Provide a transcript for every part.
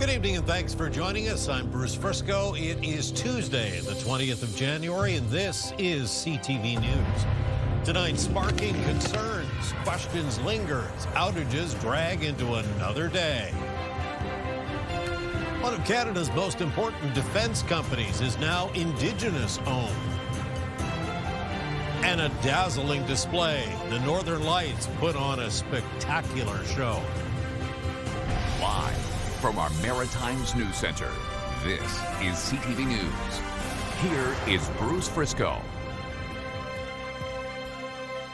Good evening and thanks for joining us. I'm Bruce Frisco. It is Tuesday, the 20th of January, and this is CTV News. Tonight, sparking concerns, questions linger as outages drag into another day. One of Canada's most important defense companies is now Indigenous owned. And a dazzling display. The Northern Lights put on a spectacular show. Live from our Maritimes News Center, this is CTV News. Here is Bruce Frisco.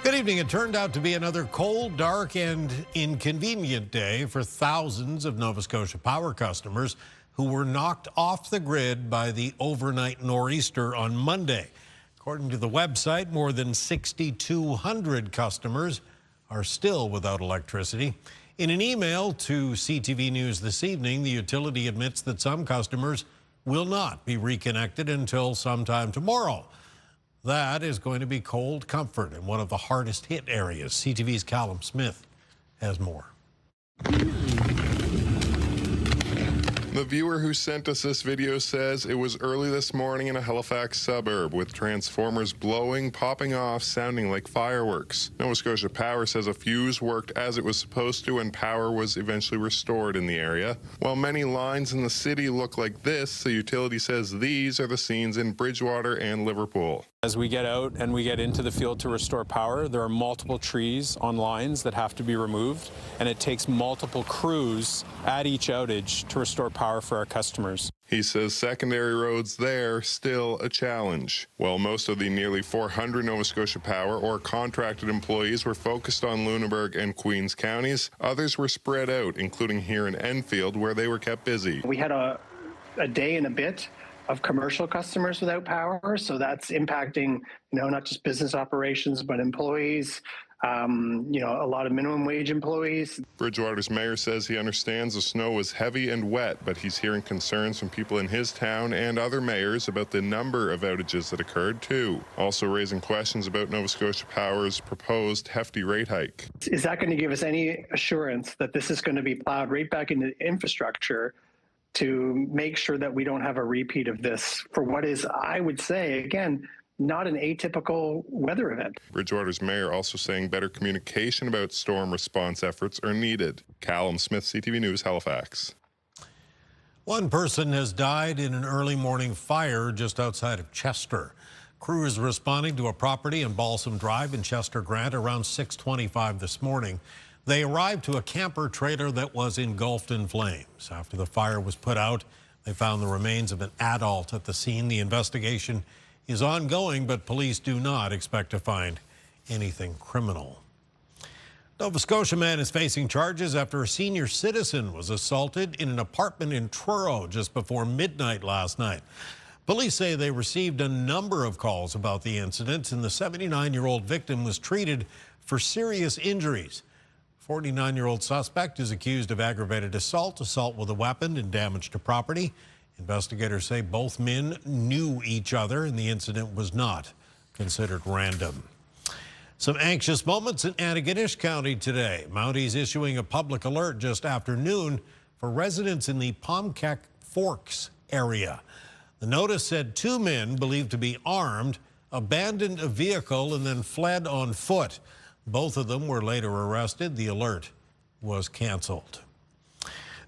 Good evening. It turned out to be another cold, dark, and inconvenient day for thousands of Nova Scotia Power customers who were knocked off the grid by the overnight nor'easter on Monday. According to the website, more than 6,200 customers are still without electricity. In an email to CTV News this evening, the utility admits that some customers will not be reconnected until sometime tomorrow. That is going to be cold comfort in one of the hardest hit areas. CTV's Callum Smith has more. The viewer who sent us this video says it was early this morning in a Halifax suburb with transformers blowing, popping off, sounding like fireworks. Nova Scotia Power says a fuse worked as it was supposed to and power was eventually restored in the area. While many lines in the city look like this, the utility says these are the scenes in Bridgewater and Liverpool. As we get out and we get into the field to restore power, there are multiple trees on lines that have to be removed, and it takes multiple crews at each outage to restore power for our customers. He says secondary roads there still a challenge. While most of the nearly 400 Nova Scotia Power or contracted employees were focused on Lunenburg and Queens counties, others were spread out, including here in Enfield, where they were kept busy. We had a day and a bit of commercial customers without power, so that's impacting, not just business operations, but employees, a lot of minimum wage employees. Bridgewater's mayor says he understands the snow was heavy and wet, but he's hearing concerns from people in his town and other mayors about the number of outages that occurred too. Also raising questions about Nova Scotia Power's proposed hefty rate hike. Is that going to give us any assurance that this is going to be plowed right back into infrastructure to make sure that we don't have a repeat of this for what is, I would say, again, not an atypical weather event? Bridgewater's mayor also saying better communication about storm response efforts are needed. Callum Smith, CTV News, Halifax. One person has died in an early morning fire just outside of Chester. Crews responding to a property in Balsam Drive in Chester Grant around 6:25 this morning. They arrived to a camper trailer that was engulfed in flames. After the fire was put out, they found the remains of an adult at the scene. The investigation is ongoing, but police do not expect to find anything criminal. Nova Scotia man is facing charges after a senior citizen was assaulted in an apartment in Truro just before midnight last night. Police say they received a number of calls about the incident, and the 79-year-old victim was treated for serious injuries. 49-year-old suspect is accused of aggravated assault, assault with a weapon, and damage to property. Investigators say both men knew each other and the incident was not considered random. Some anxious moments in Antigonish County today. Mounties issuing a public alert just after noon for residents in the Pomkeck Forks area. The notice said two men believed to be armed abandoned a vehicle and then fled on foot. Both of them were later arrested. The alert was canceled.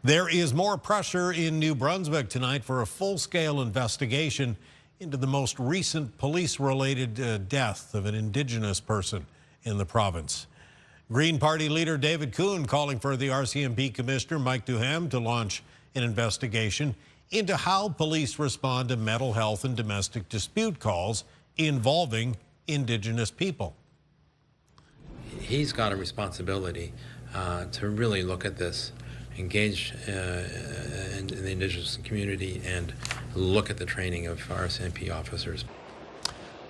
There is more pressure in New Brunswick tonight for a full-scale investigation into the most recent police-related death of an Indigenous person in the province. Green Party leader David Kuhn calling for the RCMP Commissioner Mike Duham to launch an investigation into how police respond to mental health and domestic dispute calls involving Indigenous people. He's got a responsibility to really look at this, engage in the Indigenous community, and look at the training of RCMP officers.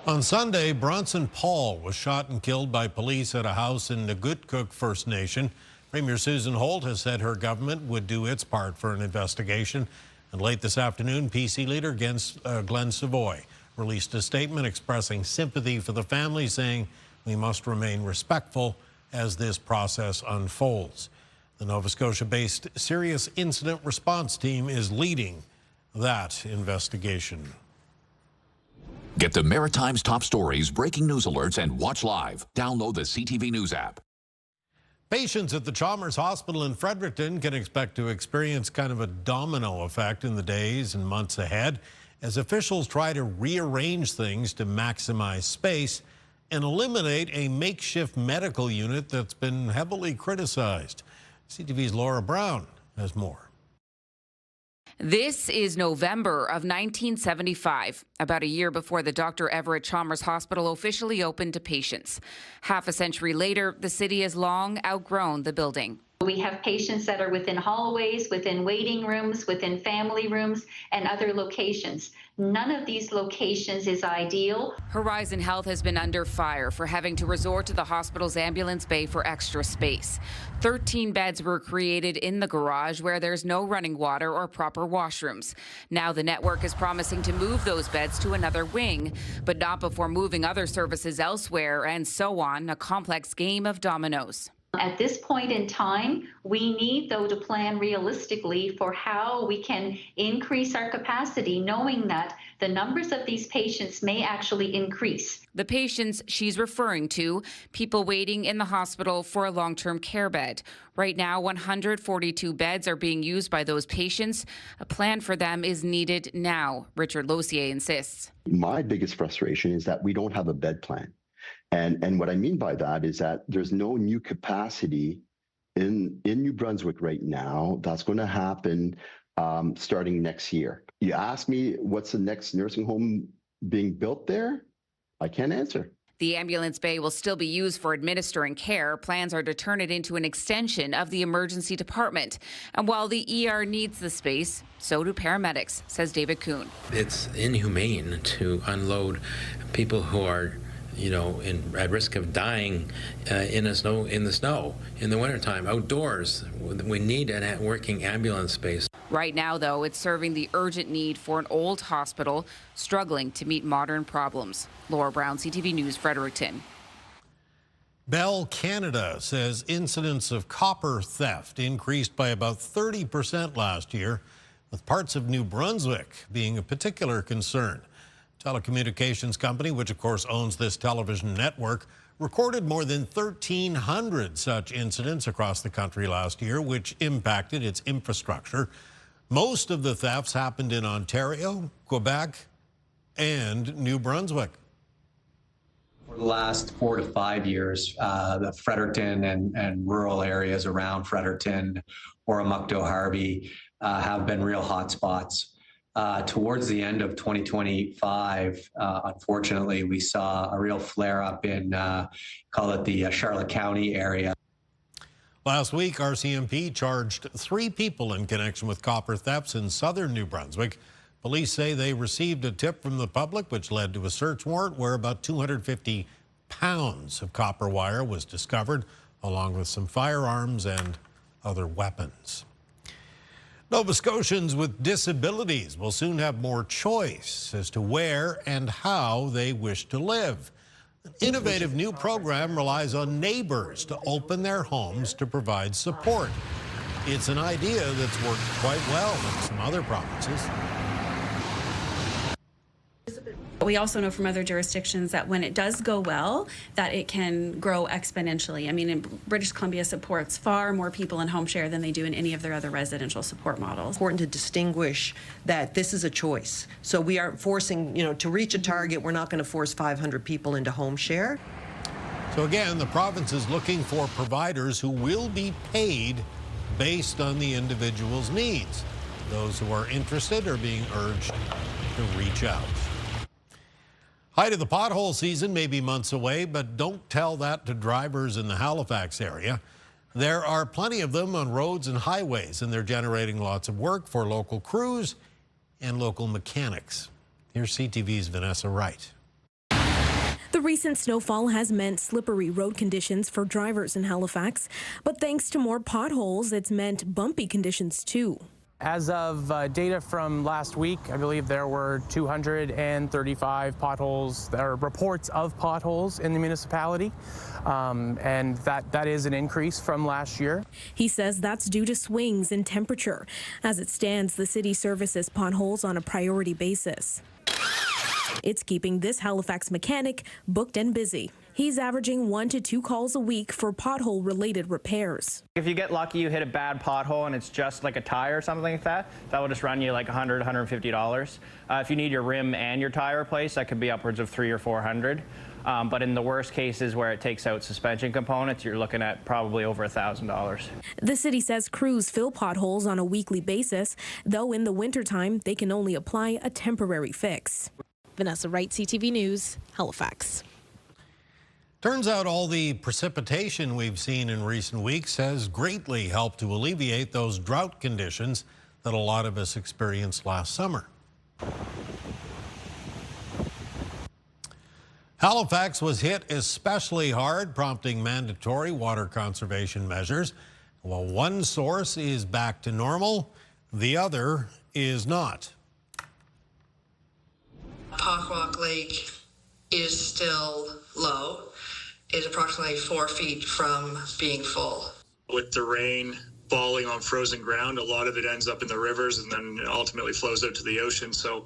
On Sunday, Bronson Paul was shot and killed by police at a house in Nagutkuk First Nation. Premier Susan Holt has said her government would do its part for an investigation. And late this afternoon, PC leader Glenn Savoy released a statement expressing sympathy for the family, saying we must remain respectful as this process unfolds. The Nova Scotia-based Serious Incident Response Team is leading that investigation. Get the Maritimes' top stories, breaking news alerts, and watch live. Download the CTV News app. Patients at the Chalmers Hospital in Fredericton can expect to experience kind of a domino effect in the days and months ahead as officials try to rearrange things to maximize space and eliminate a makeshift medical unit that's been heavily criticized. CTV's Laura Brown has more. This is November of 1975, about a year before the Dr. Everett Chalmers Hospital officially opened to patients. Half a century later, the city has long outgrown the building. We have patients that are within hallways, within waiting rooms, within family rooms, and other locations. None of these locations is ideal. Horizon Health has been under fire for having to resort to the hospital's ambulance bay for extra space. 13 beds were created in the garage where there's no running water or proper washrooms. Now the network is promising to move those beds to another wing, but not before moving other services elsewhere, and so on, a complex game of dominoes. At this point in time, we need, though, to plan realistically for how we can increase our capacity, knowing that the numbers of these patients may actually increase. The patients she's referring to, people waiting in the hospital for a long-term care bed. Right now, 142 beds are being used by those patients. A plan for them is needed now, Richard Lossier insists. My biggest frustration is that we don't have a bed plan. And what I mean by that is that there's no new capacity in New Brunswick right now. That's going to happen starting next year. You ask me what's the next nursing home being built there? I can't answer. The ambulance bay will still be used for administering care. Plans are to turn it into an extension of the emergency department. And while the ER needs the space, so do paramedics, says David Kuhn. It's inhumane to unload people who are at risk of dying in the snow in the wintertime, outdoors. We need a working ambulance space. Right now, though, it's serving the urgent need for an old hospital struggling to meet modern problems. Laura Brown, CTV News, Fredericton. Bell Canada says incidents of copper theft increased by about 30% last year, with parts of New Brunswick being a particular concern. Telecommunications company, which of course owns this television network, recorded more than 1,300 such incidents across the country last year, which impacted its infrastructure. Most of the thefts happened in Ontario, Quebec, and New Brunswick. For the last 4 to 5 years, the Fredericton and rural areas around Fredericton, Oromocto, Harvey have been real hot spots. Towards the end of 2025, unfortunately, we saw a real flare-up in, call it the Charlotte County area. Last week, RCMP charged 3 people in connection with copper thefts in southern New Brunswick. Police say they received a tip from the public, which led to a search warrant where about 250 pounds of copper wire was discovered, along with some firearms and other weapons. Nova Scotians with disabilities will soon have more choice as to where and how they wish to live. An innovative new program relies on neighbors to open their homes to provide support. It's an idea that's worked quite well in some other provinces. We also know from other jurisdictions that when it does go well, that it can grow exponentially. I mean, in British Columbia supports far more people in home share than they do in any of their other residential support models. Important to distinguish that this is a choice. So we aren't forcing, to reach a target, we're not going to force 500 people into home share. So again, the province is looking for providers who will be paid based on the individual's needs. Those who are interested are being urged to reach out. Height of the pothole season may be months away, but don't tell that to drivers in the Halifax area. There are plenty of them on roads and highways, and they're generating lots of work for local crews and local mechanics. Here's CTV's Vanessa Wright. The recent snowfall has meant slippery road conditions for drivers in Halifax, but thanks to more potholes, it's meant bumpy conditions too. As of data from last week, I believe there were 235 potholes, or reports of potholes in the municipality, and that is an increase from last year. He says that's due to swings in temperature. As it stands, the city services potholes on a priority basis. It's keeping this Halifax mechanic booked and busy. He's averaging 1 to 2 calls a week for pothole-related repairs. If you get lucky, you hit a bad pothole and it's just like a tire or something like that, that will just run you like $100, $150. If you need your rim and your tire replaced, that could be upwards of $300 or $400. But in the worst cases where it takes out suspension components, you're looking at probably over $1,000. The city says crews fill potholes on a weekly basis, though in the wintertime, they can only apply a temporary fix. Vanessa Wright, CTV News, Halifax. Turns out all the precipitation we've seen in recent weeks has greatly helped to alleviate those drought conditions that a lot of us experienced last summer. Halifax was hit especially hard, prompting mandatory water conservation measures. While one source is back to normal, the other is not. Pockwalk Lake is still low. Is approximately 4 feet from being full. With the rain falling on frozen ground, a lot of it ends up in the rivers and then ultimately flows out to the ocean. So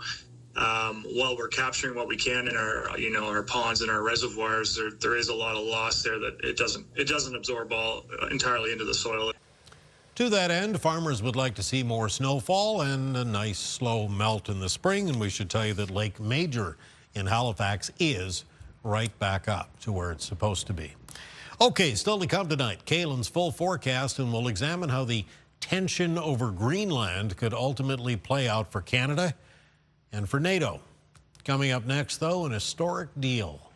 while we're capturing what we can in our ponds and our reservoirs, there is a lot of loss there that it doesn't absorb all entirely into the soil. To that end, farmers would like to see more snowfall and a nice slow melt in the spring. And we should tell you that Lake Major in Halifax is right back up to where it's supposed to be. Okay, still to come tonight, Kaylin's full forecast, and we'll examine how the tension over Greenland could ultimately play out for Canada and for NATO. Coming up next, though, an historic deal.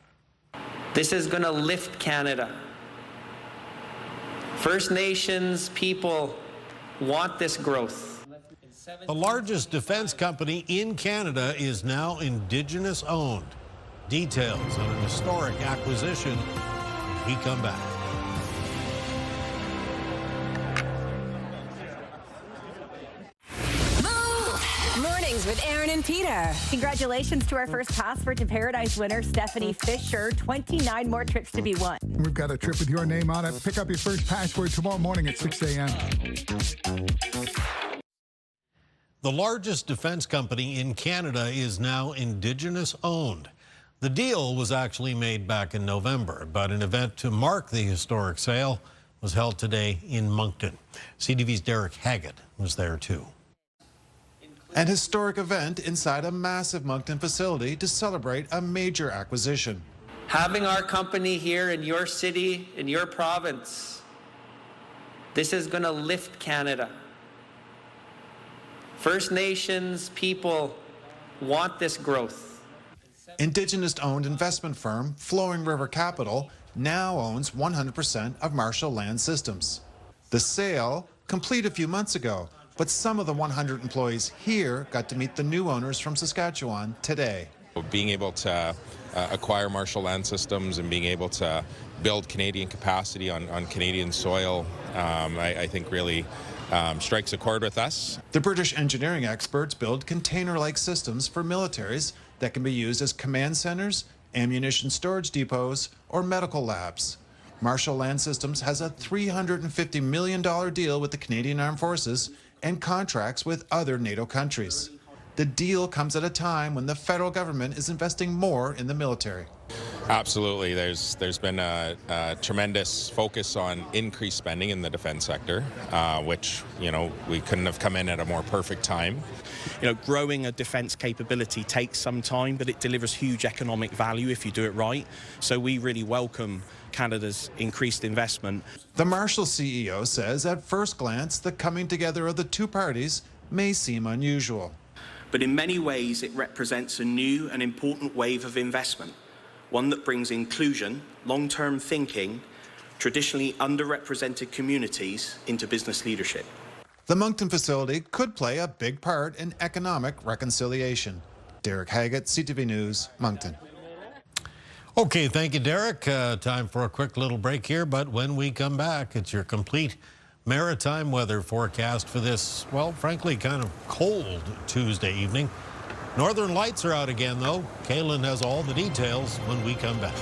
This is going to lift Canada. First Nations people want this growth. The largest defense company in Canada is now Indigenous owned. Details on an historic acquisition when we come back. Mornings with Aaron and Peter. Congratulations to our first Passport to Paradise winner, Stephanie Fisher. 29 more trips to be won. We've got a trip with your name on it. Pick up your first passport tomorrow morning at 6 a.m. The largest defense company in Canada is now Indigenous owned. The deal was actually made back in November, but an event to mark the historic sale was held today in Moncton. CTV's Derek Haggett was there too. An historic event inside a massive Moncton facility to celebrate a major acquisition. Having our company here in your city, in your province, this is going to lift Canada. First Nations people want this growth. Indigenous-owned investment firm Flowing River Capital now owns 100% of Marshall Land Systems. The sale, complete a few months ago, but some of the 100 employees here got to meet the new owners from Saskatchewan today. Being able to acquire Marshall Land Systems and being able to build Canadian capacity on Canadian soil, I think really strikes a chord with us. The British engineering experts build container-like systems for militaries that can be used as command centers, ammunition storage depots, or medical labs. Marshall Land Systems has a $350 million deal with the Canadian Armed Forces and contracts with other NATO countries. The deal comes at a time when the federal government is investing more in the military. Absolutely. There's been a tremendous focus on increased spending in the defense sector, which, we couldn't have come in at a more perfect time. Growing a defense capability takes some time, but it delivers huge economic value if you do it right. So we really welcome Canada's increased investment. The Marshall CEO says at first glance, the coming together of the two parties may seem unusual. But in many ways, it represents a new and important wave of investment, one that brings inclusion, long-term thinking, traditionally underrepresented communities into business leadership. The Moncton facility could play a big part in economic reconciliation. Derek Haggett, CTV News, Moncton. Okay, thank you, Derek. Time for a quick little break here, but when we come back, it's your complete Maritime weather forecast for this, well, frankly, kind of cold Tuesday evening. Northern lights are out again, though. Kaylin has all the details when we come back.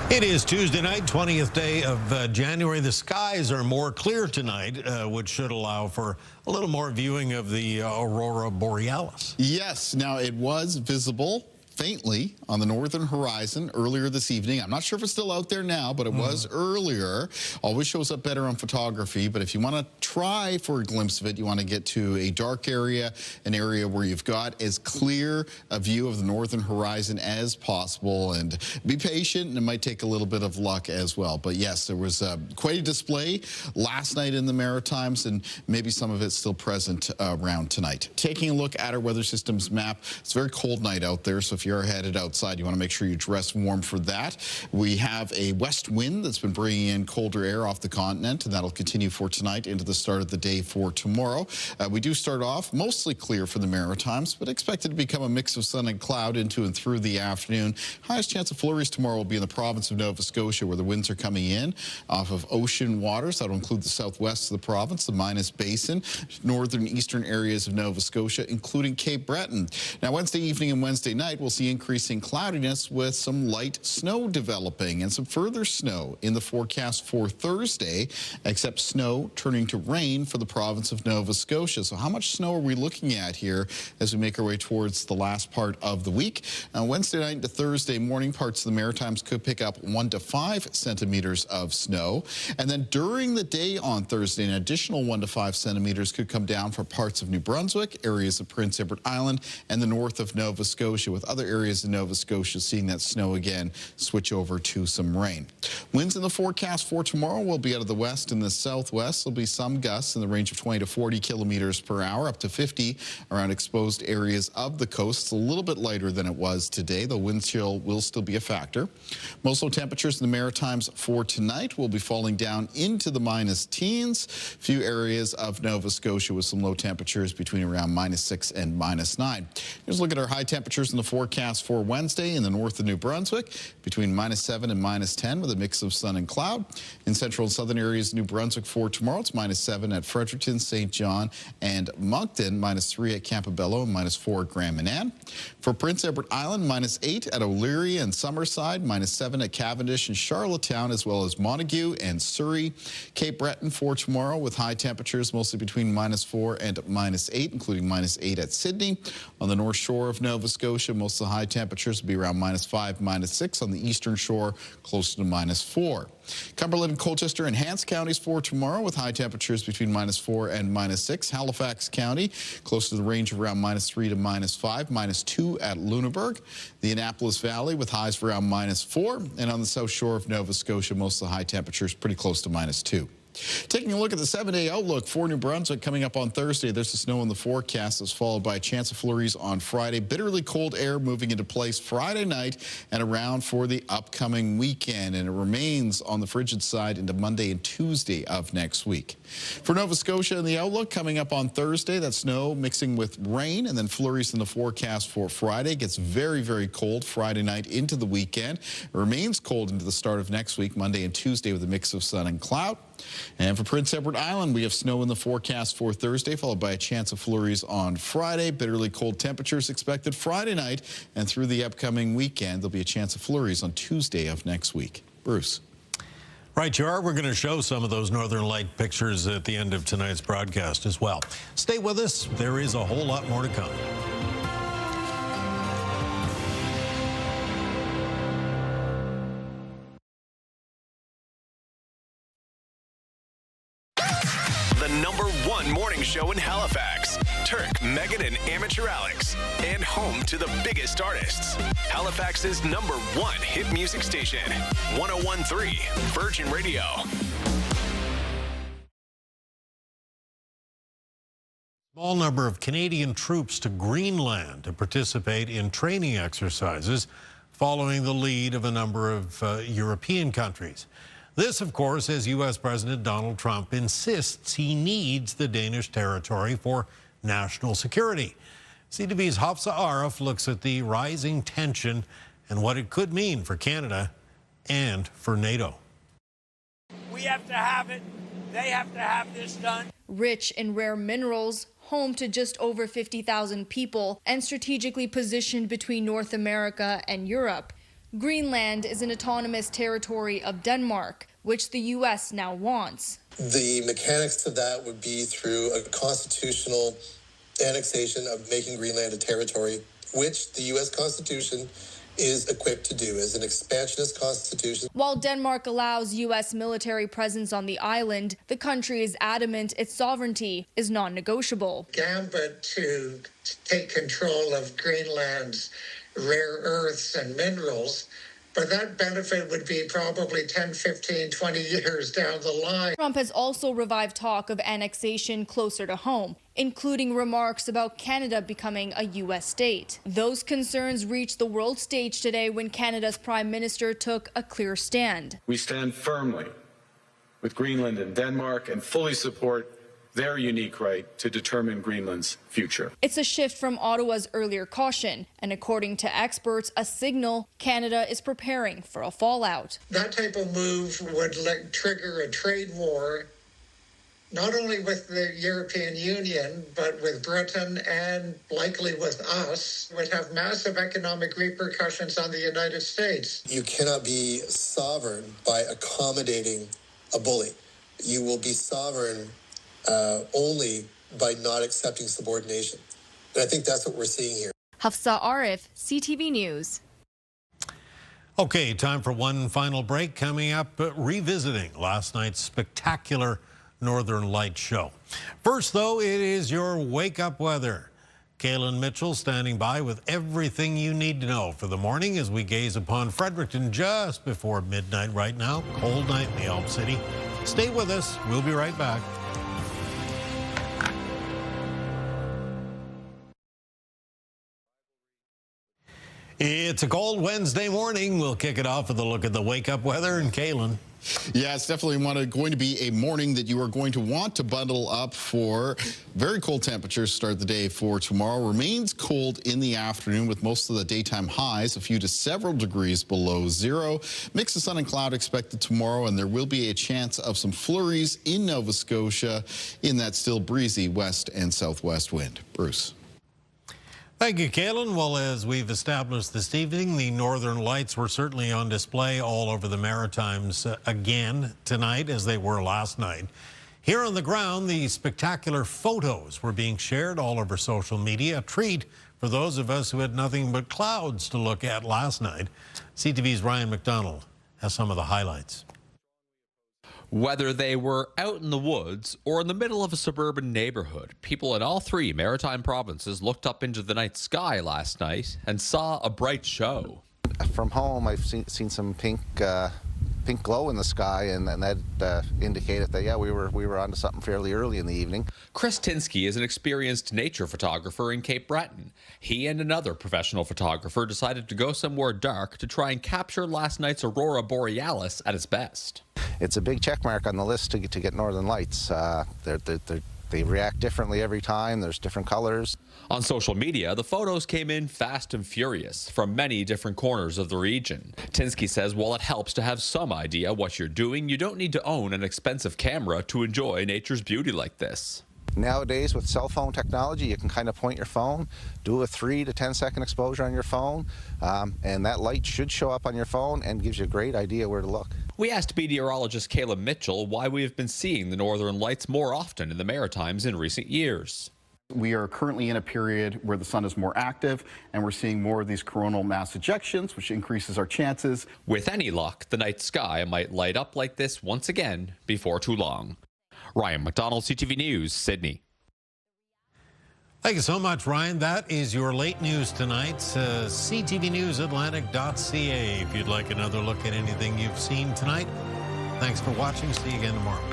It is Tuesday night, 20th day of January. The skies are more clear tonight, which should allow for a little more viewing of the aurora borealis. Yes. Now, it was visible faintly on the northern horizon earlier this evening. I'm not sure if it's still out there now, but it was earlier. Always shows up better on photography, but if you want to try for a glimpse of it, you want to get to a dark area, an area where you've got as clear a view of the northern horizon as possible, and be patient, and it might take a little bit of luck as well. But yes, there was quite a display last night in the Maritimes, and maybe some of it's still present around tonight. Taking a look at our weather systems map, it's a very cold night out there, so if you're headed outside, you want to make sure you dress warm for that. We have a west wind that's been bringing in colder air off the continent, and that'll continue for tonight into the start of the day for tomorrow. We do start off mostly clear for the Maritimes, but expected to become a mix of sun and cloud into and through the afternoon. Highest chance of flurries tomorrow will be in the province of Nova Scotia, where the winds are coming in off of ocean waters. That'll include the southwest of the province, the Minas Basin, northern eastern areas of Nova Scotia, including Cape Breton. Now, Wednesday evening and Wednesday night, we'll see increasing cloudiness with some light snow developing and some further snow in the forecast for Thursday, except snow turning to rain for the province of Nova Scotia. So how much snow are we looking at here as we make our way towards the last part of the week? Wednesday night into Thursday morning, parts of the Maritimes could pick up 1 to 5 centimeters of snow. And then during the day on Thursday, an additional 1 to 5 centimeters could come down for parts of New Brunswick, areas of Prince Edward Island, and the north of Nova Scotia, with other areas in Nova Scotia seeing that snow again switch over to some rain. Winds in the forecast for tomorrow will be out of the west and the southwest. There'll be some gusts in the range of 20 to 40 kilometers per hour, up to 50 around exposed areas of the coast. It's a little bit lighter than it was today, though wind chill will still be a factor. Most low temperatures in the Maritimes for tonight will be falling down into the minus teens. Few areas of Nova Scotia with some low temperatures between around -6 and -9. Here's a look at our high temperatures in the forecast for Wednesday in the north of New Brunswick, between -7 and -10 with a mix of sun and cloud. In central and southern areas of New Brunswick for tomorrow, it's -7 at Fredericton, St. John, and Moncton, -3 at Campobello, and -4 at Grand Manan. For Prince Edward Island, -8 at O'Leary and Summerside, -7 at Cavendish and Charlottetown, as well as Montague and Surrey. Cape Breton for tomorrow with high temperatures mostly between -4 and -8, including -8 at Sydney. On the north shore of Nova Scotia, most of the high temperatures will be around -5, -6. On the eastern shore, close to -4. Cumberland and Colchester and Hants counties for tomorrow with high temperatures between -4 and -6. Halifax County, close to the range of around -3 to -5, -2 at Lunenburg. The Annapolis Valley with highs for around -4. And on the south shore of Nova Scotia, most of the high temperatures pretty close to -2. Taking a look at the 7-day outlook for New Brunswick coming up on Thursday, there's the snow in the forecast that's followed by a chance of flurries on Friday. Bitterly cold air moving into place Friday night and around for the upcoming weekend, and it remains on the frigid side into Monday and Tuesday of next week. For Nova Scotia in the outlook coming up on Thursday, that snow mixing with rain and then flurries in the forecast for Friday. It gets very, very cold Friday night into the weekend. It remains cold into the start of next week, Monday and Tuesday, with a mix of sun and cloud. And for Prince Edward Island, we have snow in the forecast for Thursday, followed by a chance of flurries on Friday. Bitterly cold temperatures expected Friday night, and through the upcoming weekend, there'll be a chance of flurries on Tuesday of next week. Bruce. Right, you are. We're going to show some of those northern light pictures at the end of tonight's broadcast as well. Stay with us. There is a whole lot more to come. The #1 morning show in Halifax. Turk, Megan, and Amateur Alex. And home to the biggest artists. Halifax's #1 hit music station. 101.3 Virgin Radio. Small number of Canadian troops to Greenland to participate in training exercises following the lead of a number of European countries. This, of course, as U.S. President Donald Trump insists he needs the Danish territory for national security. CTV's Hafsa Arif looks at the rising tension and what it could mean for Canada and for NATO. We have to have it. They have to have this done. Rich in rare minerals, home to just over 50,000 people, and strategically positioned between North America and Europe, Greenland is an autonomous territory of Denmark, which the U.S. now wants. The mechanics to that would be through a constitutional annexation of making Greenland a territory, which the U.S. Constitution is equipped to do as an expansionist constitution. While Denmark allows U.S. military presence on the island, the country is adamant its sovereignty is non-negotiable. Gambit to take control of Greenland's rare earths and minerals, but that benefit would be probably 10, 15, 20 years down the line. Trump has also revived talk of annexation closer to home, including remarks about Canada becoming a U.S. state. Those concerns reached the world stage today when Canada's Prime Minister took a clear stand. We stand firmly with Greenland and Denmark and fully support their unique right to determine Greenland's future. It's a shift from Ottawa's earlier caution, and according to experts, a signal Canada is preparing for a fallout. That type of move would trigger a trade war, not only with the European Union, but with Britain and likely with us, would have massive economic repercussions on the United States. You cannot be sovereign by accommodating a bully. You will be sovereign only by not accepting subordination. And I think that's what we're seeing here. Hafsa Arif, CTV News. Okay, time for one final break. Coming up, revisiting last night's spectacular Northern Lights show. First, though, it is your wake-up weather. Kaylin Mitchell standing by with everything you need to know for the morning as we gaze upon Fredericton just before midnight right now. Cold night in the Elm City. Stay with us. We'll be right back. It's a cold Wednesday morning. We'll kick it off with a look at the wake-up weather and Kaylin. Yeah, it's definitely going to be a morning that you are going to want to bundle up for. Very cold temperatures to start the day for tomorrow. Remains cold in the afternoon with most of the daytime highs a few to several degrees below zero. Mix of sun and cloud expected tomorrow, and there will be a chance of some flurries in Nova Scotia in that still breezy west and southwest wind. Bruce. Thank you, Kaylin. Well, as we've established this evening, the Northern Lights were certainly on display all over the Maritimes again tonight, as they were last night. Here on the ground, the spectacular photos were being shared all over social media, a treat for those of us who had nothing but clouds to look at last night. CTV's Ryan McDonald has some of the highlights. Whether they were out in the woods or in the middle of a suburban neighborhood, people in all three maritime provinces looked up into the night sky last night and saw a bright show. From home, I've seen some pink glow in the sky, and that indicated that, yeah, we were onto something fairly early in the evening. Chris Tinsky is an experienced nature photographer in Cape Breton. He and another professional photographer decided to go somewhere dark to try and capture last night's aurora borealis at its best. It's a big check mark on the list to get Northern Lights. They react differently every time. There's different colors. On social media, the photos came in fast and furious from many different corners of the region. Tinsky says while it helps to have some idea what you're doing, you don't need to own an expensive camera to enjoy nature's beauty like this. Nowadays, with cell phone technology, you can kind of point your phone, do a 3 to 10 second exposure on your phone, and that light should show up on your phone and gives you a great idea where to look. We asked meteorologist Caleb Mitchell why we have been seeing the Northern Lights more often in the Maritimes in recent years. We are currently in a period where the sun is more active, and we're seeing more of these coronal mass ejections, which increases our chances. With any luck, the night sky might light up like this once again before too long. Ryan McDonald, CTV News, Sydney. Thank you so much, Ryan. That is your late news tonight. CTVNewsAtlantic.ca if you'd like another look at anything you've seen tonight. Thanks for watching. See you again tomorrow.